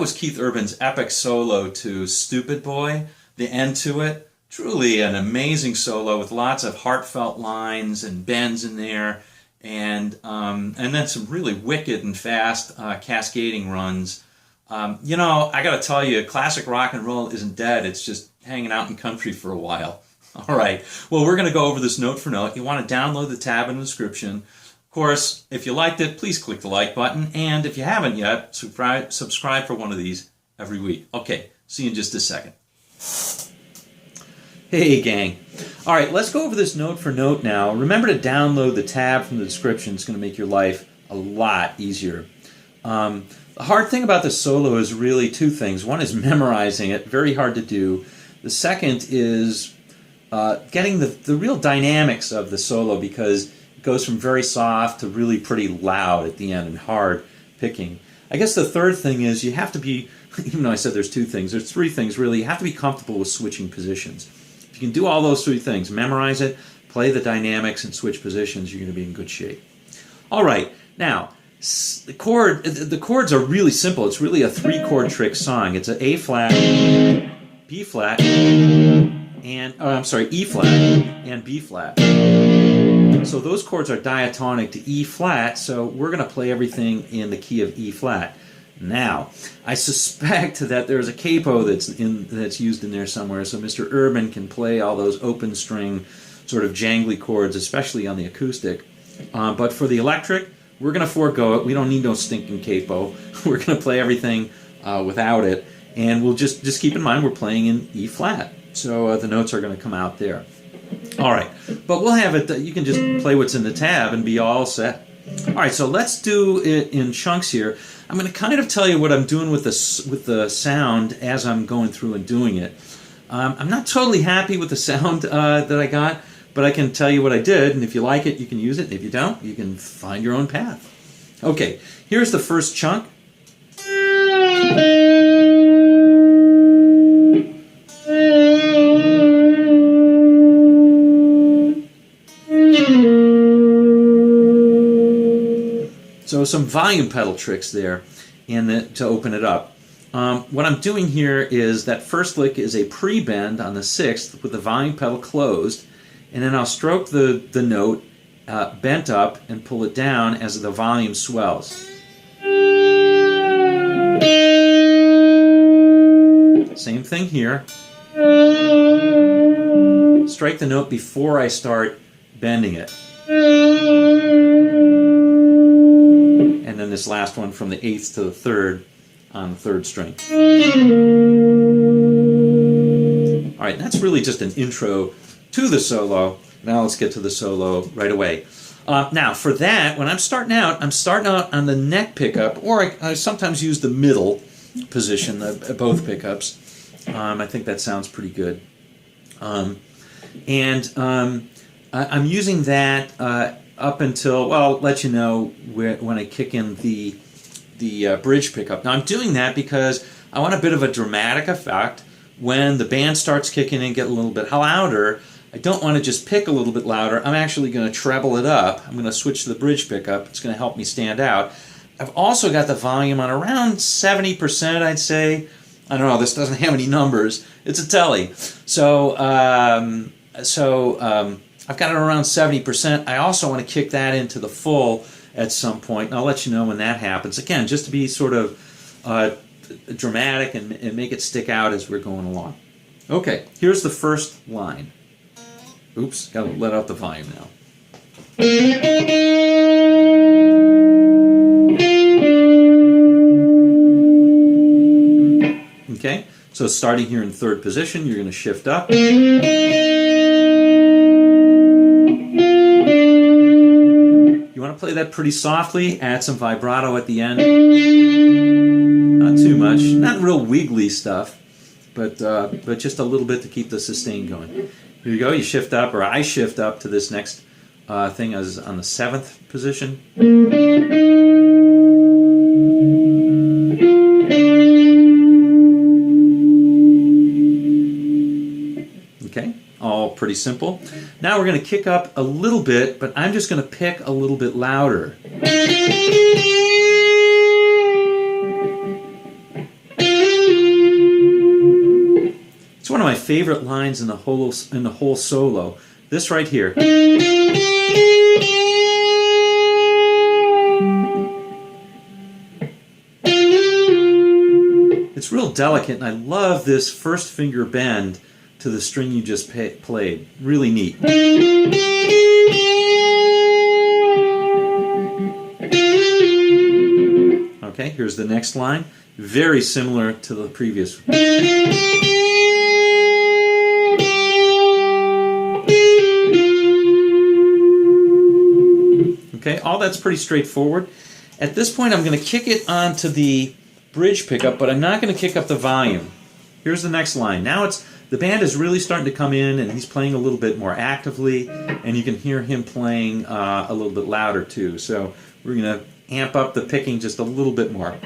was Keith Urban's epic solo to Stupid Boy. The end to it, truly an amazing solo with lots of heartfelt lines and bends in there, and then some really wicked and fast cascading runs. You know, I got to tell you, classic rock and roll isn't dead. It's just hanging out in country for a while. All right. Well, we're going to go over this note for note. You want to download the tab in the description. Of course, if you liked it, please click the like button. And if you haven't yet, subscribe for one of these every week. Okay. See you in just a second. Hey, gang. All right. Let's go over this note for note now. Remember to download the tab from the description. It's going to make your life a lot easier. The hard thing about the solo is really two things. One is memorizing it. Very hard to do. The second is getting the real dynamics of the solo, because it goes from very soft to really pretty loud at the end and hard picking. I guess the third thing is you have to be, even though I said there's two things, there's three things really. You have to be comfortable with switching positions. If you can do all those three things, memorize it, play the dynamics, and switch positions, you're going to be in good shape. All right, now, the chords are really simple. It's really a three-chord trick song. It's an A flat, B flat, and E flat and B flat. So those chords are diatonic to E flat, so we're going to play everything in the key of E flat. Now, I suspect that there's a capo that's used in there somewhere, so Mr. Urban can play all those open string sort of jangly chords, especially on the acoustic. But for the electric, we're going to forego it. We don't need no stinking capo. We're going to play everything without it, and we'll just keep in mind we're playing in E flat. So the notes are going to come out there. All right, but we'll have it. You can just play what's in the tab and be all set. All right, so let's do it in chunks here. I'm going to kind of tell you what I'm doing with the sound as I'm going through and doing it. I'm not totally happy with the sound that I got, but I can tell you what I did, and if you like it, you can use it, and if you don't, you can find your own path. Okay, here's the first chunk. So some volume pedal tricks there to open it up. What I'm doing here is that first lick is a pre-bend on the sixth with the volume pedal closed, and then I'll stroke the note bent up and pull it down as the volume swells. Same thing here. Strike the note before I start bending it. And then this last one from the eighth to the third on the third string. All right, that's really just an intro to the solo. Now let's get to the solo right away. Now for that, when I'm starting out on the neck pickup, or I sometimes use the middle position, both pickups. I think that sounds pretty good. I'm using that up until, well, I'll let you know when I kick in the bridge pickup. Now I'm doing that because I want a bit of a dramatic effect. When the band starts kicking in, get a little bit louder, I don't want to just pick a little bit louder. I'm actually going to treble it up. I'm going to switch to the bridge pickup. It's going to help me stand out. I've also got the volume on around 70%, I'd say. I don't know, this doesn't have any numbers. It's a telly. So I've got it around 70%. I also want to kick that into the full at some point, and I'll let you know when that happens. Again, just to be sort of dramatic and make it stick out as we're going along. Okay, here's the first line. Oops, got to let out the volume now. Okay, so starting here in third position, you're going to shift up. You want to play that pretty softly, add some vibrato at the end. Not too much, not real wiggly stuff, but just a little bit to keep the sustain going. Here you go, you shift up, or I shift up to this next thing as on the seventh position. Okay, all pretty simple. Now we're going to kick up a little bit, but I'm just going to pick a little bit louder. one of my favorite lines in the whole solo. This right here. It's real delicate, and I love this first finger bend to the string you just played. Really neat. Okay, here's the next line. Very similar to the previous. Okay, all that's pretty straightforward. At this point, I'm going to kick it onto the bridge pickup, but I'm not going to kick up the volume. Here's the next line. Now the band is really starting to come in, and he's playing a little bit more actively, and you can hear him playing a little bit louder too. So we're going to amp up the picking just a little bit more.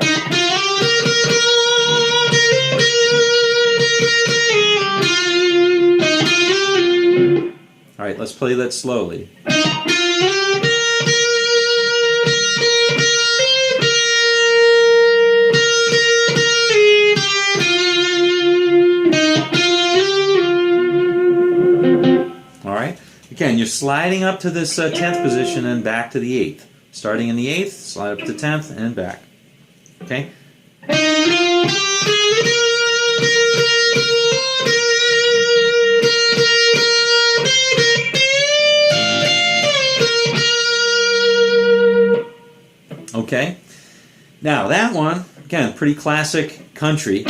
All right, let's play that slowly. Again, you're sliding up to this 10th position and back to the 8th. Starting in the 8th, slide up to 10th and back. Okay? Okay? Now, that one, again, pretty classic country.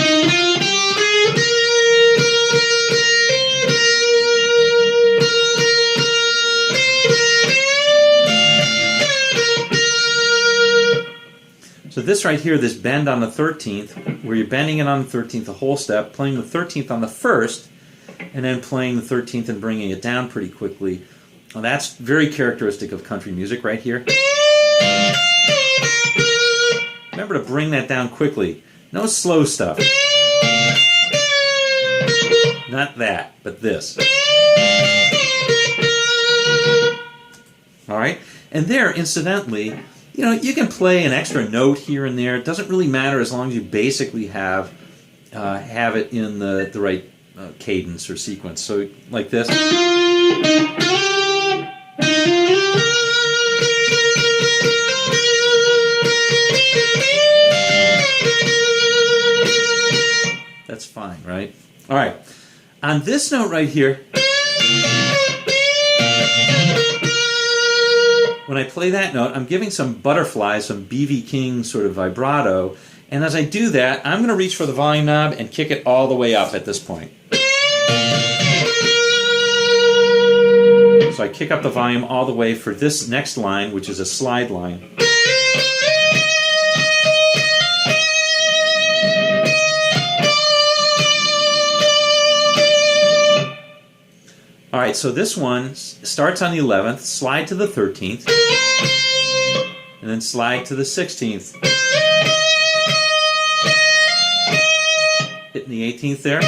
So this right here, this bend on the 13th, where you're bending it on the 13th, the whole step, playing the 13th on the 1st, and then playing the 13th and bringing it down pretty quickly. Well, that's very characteristic of country music right here. Remember to bring that down quickly. No slow stuff. Not that, but this. All right? And there, incidentally, you know, you can play an extra note here and there. It doesn't really matter as long as you basically have it in the right cadence or sequence. So like this. That's fine, right? All right. On this note right here, when I play that note, I'm giving some butterflies, some B.V. King sort of vibrato, and as I do that, I'm going to reach for the volume knob and kick it all the way up at this point. So I kick up the volume all the way for this next line, which is a slide line. All right, so this one starts on the 11th, slide to the 13th, and then slide to the 16th. Hitting the 18th there.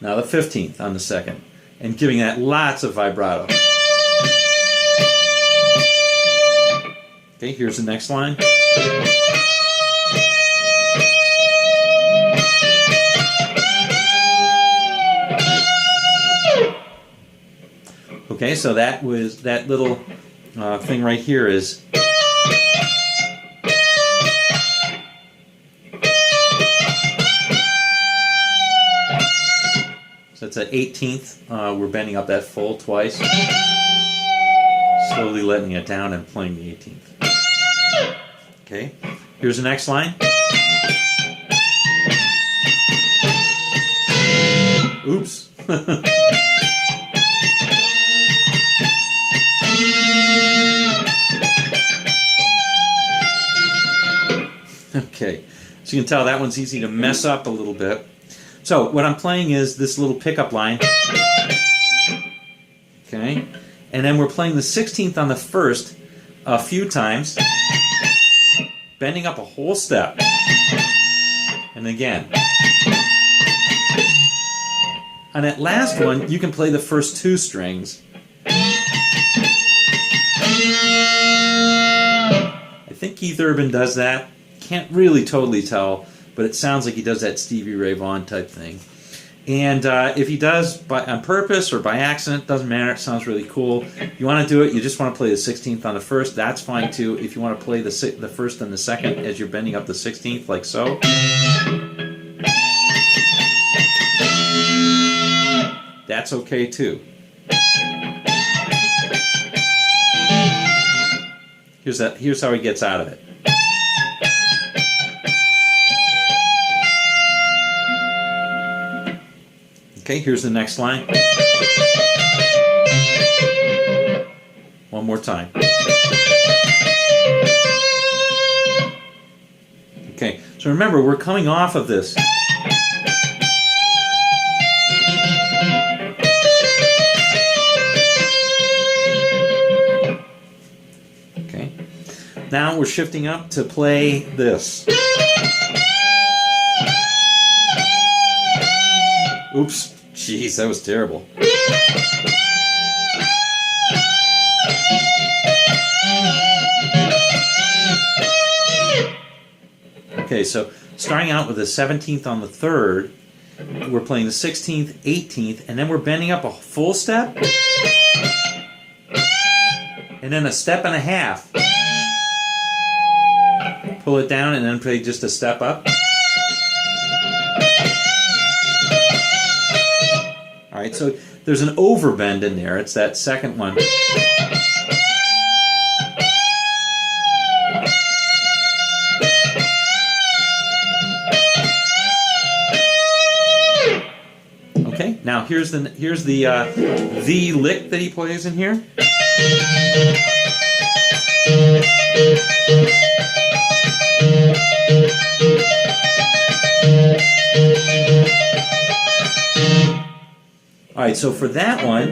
Now the 15th on the 2nd, and giving that lots of vibrato. Okay, here's the next line. Okay, so that was that little thing right here is. So it's at 18th. We're bending up that full twice. Slowly letting it down and playing the 18th. Okay, here's the next line. Oops. Okay, so you can tell that one's easy to mess up a little bit. So what I'm playing is this little pickup line. Okay, and then we're playing the 16th on the 1st a few times, bending up a whole step. And again. On that last one, you can play the first two strings. I think Keith Urban does that. can't really totally tell, but it sounds like he does that Stevie Ray Vaughan type thing. And if he does on purpose or by accident, doesn't matter, it sounds really cool. If you want to do it, you just want to play the 16th on the first, that's fine too. If you want to play the first and the second as you're bending up the 16th, like so. That's okay too. Here's how he gets out of it. Okay, here's the next line. One more time. Okay, so remember, we're coming off of this. Okay, now we're shifting up to play this. Oops, jeez, that was terrible. Okay, so starting out with the 17th on the 3rd, we're playing the 16th, 18th, and then we're bending up a full step, and then a step and a half. Pull it down and then play just a step up. Alright, so there's an overbend in there. It's that second one. Okay, now here's the lick that he plays in here. Alright, so for that one,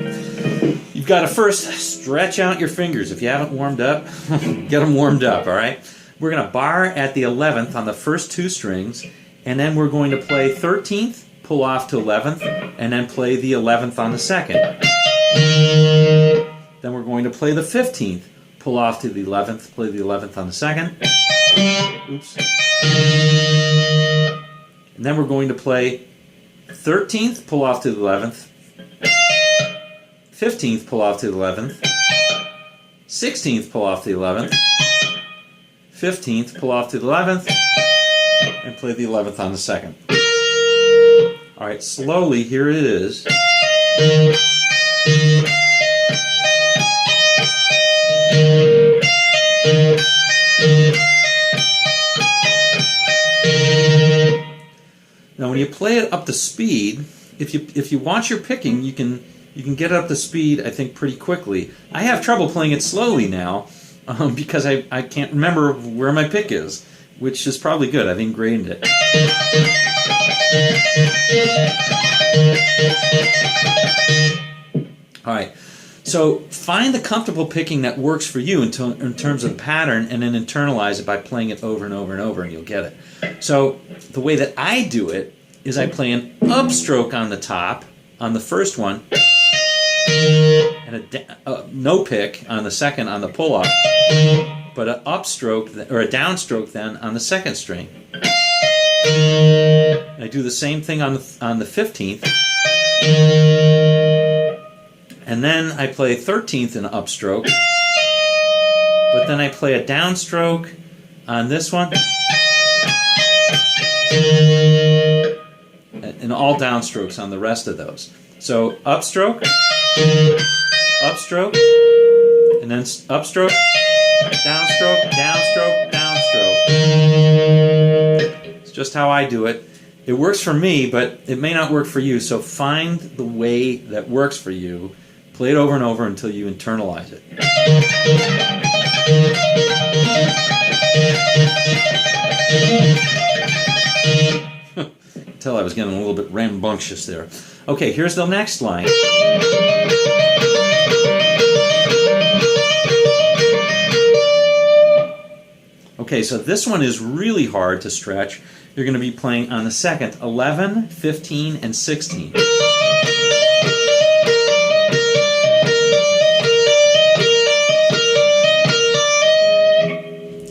you've got to first stretch out your fingers. If you haven't warmed up, get them warmed up, alright? We're going to bar at the 11th on the first 2 strings, and then we're going to play 13th, pull off to 11th, and then play the 11th on the 2nd. Then we're going to play the 15th, pull off to the 11th, play the 11th on the 2nd. Oops. And then we're going to play 13th, pull off to the 11th. 15th, pull off to the 11th. 16th, pull off to the 11th. 15th, pull off to the 11th. And play the 11th on the 2nd. Alright, slowly, here it is. Now when you play it up to speed, if you watch your picking, you can get it up to speed, I think, pretty quickly. I have trouble playing it slowly now because I can't remember where my pick is, which is probably good. I've ingrained it. Alright, so find the comfortable picking that works for you in terms of the pattern, and then internalize it by playing it over and over and over, and you'll get it. So the way that I do it is I play an upstroke on the top on the first one, and a no pick on the second on the pull-off, but an upstroke or a downstroke then on the second string. And I do the same thing on the 15th, and then I play 13th in upstroke, but then I play a downstroke on this one, and all downstrokes on the rest of those. So upstroke, upstroke, and then upstroke, downstroke, downstroke, downstroke. It's just how I do it. It works for me, but it may not work for you, so find the way that works for you. Play it over and over until you internalize it. Tell I was getting a little bit rambunctious there. Okay, here's the next line. Okay, so this one is really hard to stretch. You're going to be playing on the 2nd, 11, 15, and 16.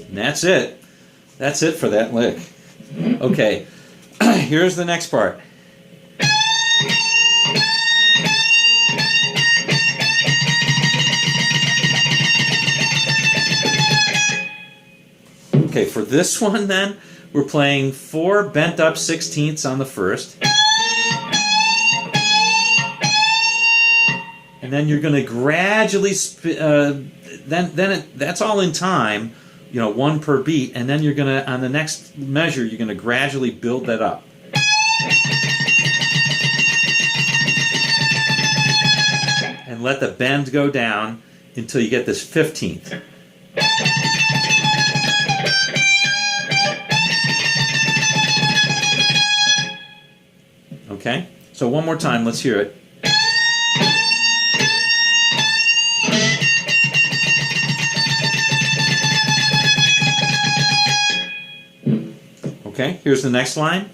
And that's it. That's it for that lick. Okay, here's the next part. Okay, for this one then, we're playing 4 bent up 16ths on the first. And then you're going to gradually, that's all in time, 1 per beat, and then you're going to, on the next measure, you're going to gradually build that up. And let the bend go down until you get this 15th. Okay, so one more time, let's hear it. Okay, here's the next line.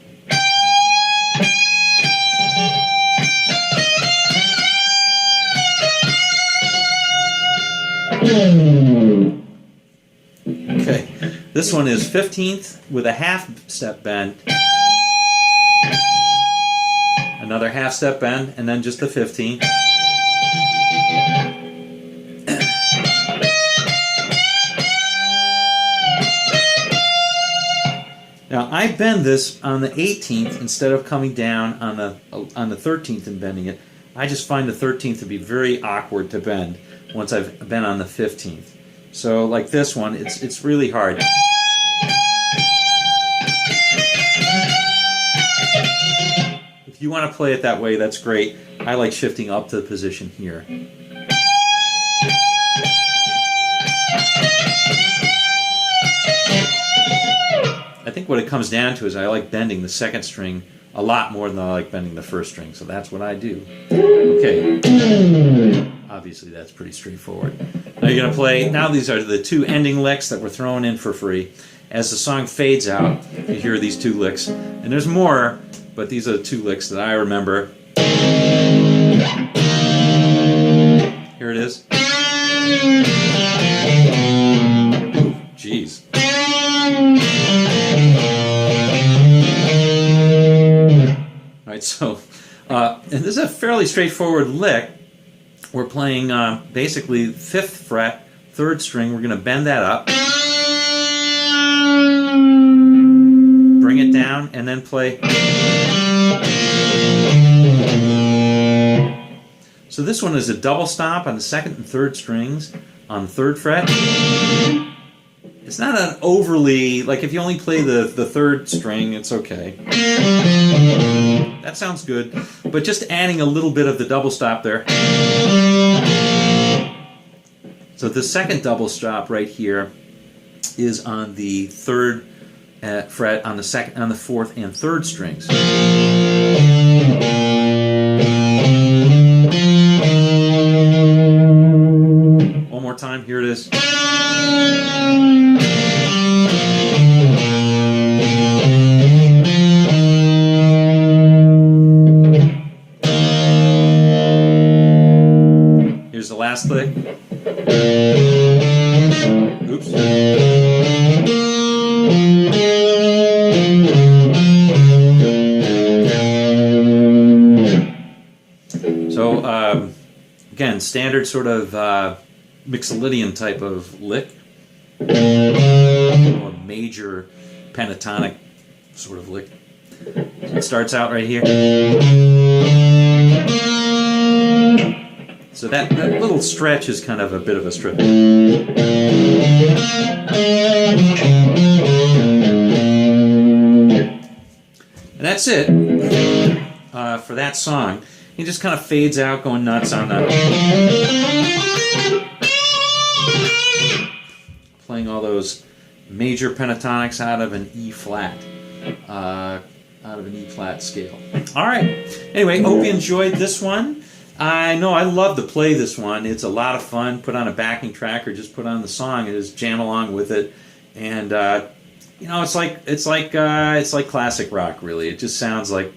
Okay, this one is 15th with a half step bend, another half step bend, and then just the 15th. Now I bend this on the 18th instead of coming down on the 13th and bending it. I just find the 13th to be very awkward to bend once I've been on the 15th. So like this one, it's really hard. If you want to play it that way, that's great. I like shifting up to the position here. I think what it comes down to is I like bending the second string a lot more than I like bending the first string, so that's what I do. Okay. Obviously that's pretty straightforward. Now you're going to play, now these are the 2 ending licks that we're throwing in for free. As the song fades out, you hear these 2 licks. And there's more, but these are the 2 licks that I remember. Here it is. Jeez. Alright, so, and this is a fairly straightforward lick. We're playing basically 5th fret, 3rd string. We're going to bend that up, bring it down, and then play. So this one is a double stop on the 2nd and 3rd strings on the 3rd fret. It's not an overly, like if you only play the 3rd string, it's okay. That sounds good, but just adding a little bit of the double stop there. So the 2nd double stop right here is on the 3rd fret on the 2nd, on the 4th and 3rd strings. One more time, here it is. Here's the last lick. Oops. So, again, standard sort of Mixolydian type of lick, or major pentatonic sort of lick. It starts out right here. So that little stretch is kind of a bit of a stretch. And that's it for that song. He just kind of fades out, going nuts on that. Playing all those major pentatonics out of an E flat. Out of an E flat scale. All right. Anyway, hope you enjoyed this one. I know I love to play this one. It's a lot of fun. Put on a backing track or just put on the song and just jam along with it. And you know, it's like classic rock. Really, it just sounds like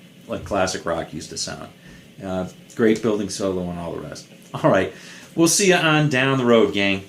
classic rock used to sound. Great building solo and all the rest. All right, we'll see you on down the road, gang.